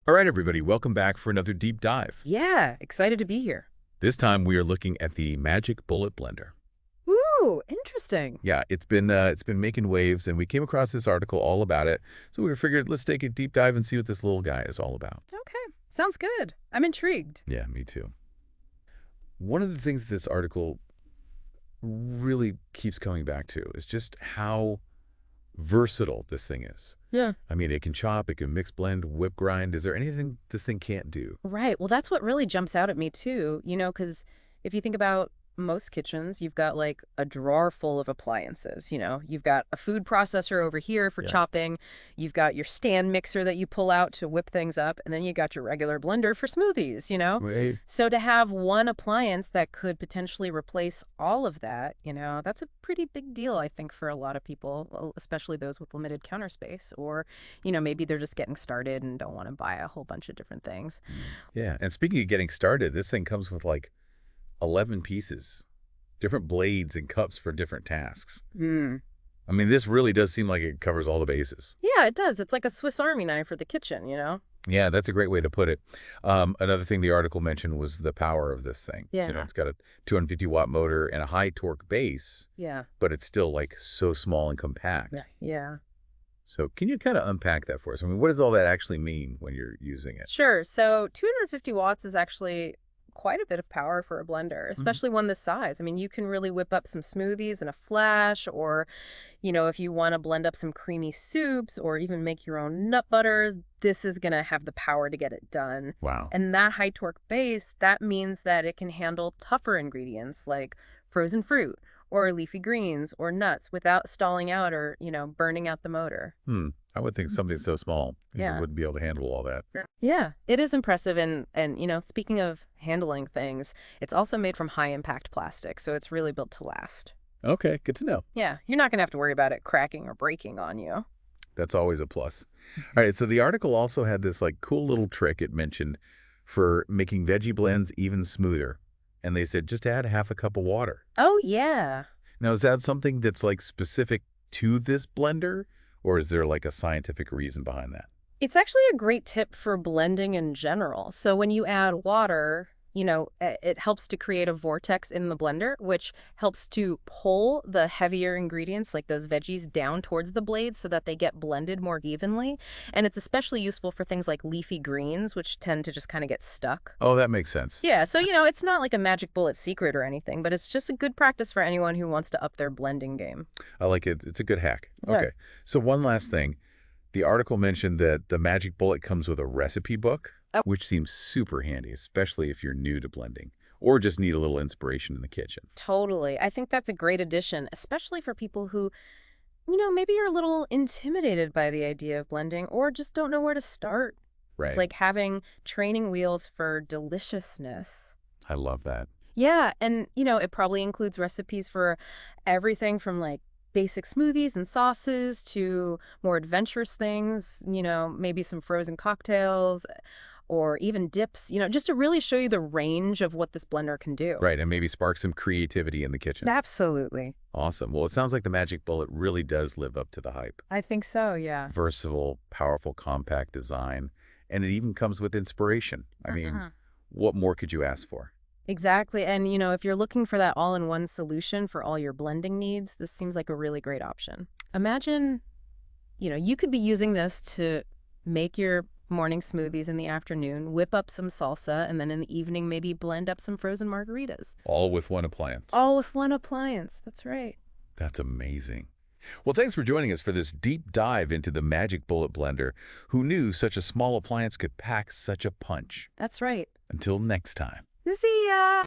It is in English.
All right, everybody, welcome back for another deep dive. Yeah, excited to be here. This time we are looking at the Magic Bullet Blender. Ooh, interesting. Yeah, it's been making waves, and we came across this article all about it. So we figured let's take a deep dive and see what this little guy is all about. Okay, sounds good. I'm intrigued. Yeah, me too. One of the things this article really keeps coming back to is just how versatile this thing is. Yeah. I mean, it can chop, it can mix, blend, whip, grind. Is there anything this thing can't do? Right. Well, that's what really jumps out at me too, because if you think about most kitchens, you've got like a drawer full of appliances, you've got a food processor over here for Yeah. chopping, you've got your stand mixer that you pull out to whip things up, and then you got your regular blender for smoothies. Right. So to have one appliance that could potentially replace all of that, that's a pretty big deal, I think, for a lot of people, especially those with limited counter space, or, maybe they're just getting started and don't want to buy a whole bunch of different things. Yeah, and speaking of getting started, this thing comes with like 11 pieces, different blades and cups for different tasks. Mm. I mean, this really does seem like it covers all the bases. Yeah, it does. It's like a Swiss Army knife for the kitchen. Yeah, that's a great way to put it. Another thing the article mentioned was the power of this thing. Yeah. It's got a 250-watt motor and a high torque base, Yeah. but it's still like so small and compact. Yeah. So can you kind of unpack that for us? I mean, what does all that actually mean when you're using it? Sure. So 250 watts is actually quite a bit of power for a blender, especially one this size. I mean, you can really whip up some smoothies in a flash, or, if you want to blend up some creamy soups or even make your own nut butters, this is going to have the power to get it done. Wow. And that high torque base, that means that it can handle tougher ingredients like frozen fruit or leafy greens or nuts without stalling out or, burning out the motor. I would think something so small Yeah. wouldn't be able to handle all that. Yeah, it is impressive. And speaking of handling things, it's also made from high impact plastic, so it's really built to last. Okay, good to know. Yeah, you're not going to have to worry about it cracking or breaking on you. That's always a plus. All right, so the article also had this like cool little trick it mentioned for making veggie blends even smoother. And they said just add half a cup of water. Oh, yeah. Now, is that something that's like specific to this blender, or is there like a scientific reason behind that? It's actually a great tip for blending in general. So when you add water, it helps to create a vortex in the blender, which helps to pull the heavier ingredients like those veggies down towards the blade so that they get blended more evenly. And it's especially useful for things like leafy greens, which tend to just kind of get stuck. Oh, that makes sense. Yeah, so, it's not like a magic bullet secret or anything, but it's just a good practice for anyone who wants to up their blending game. I like it. It's a good hack. Yeah. Okay. So one last thing. The article mentioned that the Magic Bullet comes with a recipe book, Oh. which seems super handy, especially if you're new to blending or just need a little inspiration in the kitchen. Totally. I think that's a great addition, especially for people who, maybe you're a little intimidated by the idea of blending or just don't know where to start. Right. It's like having training wheels for deliciousness. I love that. Yeah, and, it probably includes recipes for everything from like basic smoothies and sauces to more adventurous things, maybe some frozen cocktails or even dips, just to really show you the range of what this blender can do. Right, and maybe spark some creativity in the kitchen. Absolutely. Awesome. Well, it sounds like the Magic Bullet really does live up to the hype. I think so, yeah. Versatile, powerful, compact design, and it even comes with inspiration. I mean, what more could you ask for? Exactly. And, if you're looking for that all-in-one solution for all your blending needs, this seems like a really great option. Imagine, you could be using this to make your morning smoothies in the afternoon, whip up some salsa, and then in the evening maybe blend up some frozen margaritas. All with one appliance. All with one appliance. That's right. That's amazing. Well, thanks for joining us for this deep dive into the Magic Bullet Blender. Who knew such a small appliance could pack such a punch? That's right. Until next time. See ya!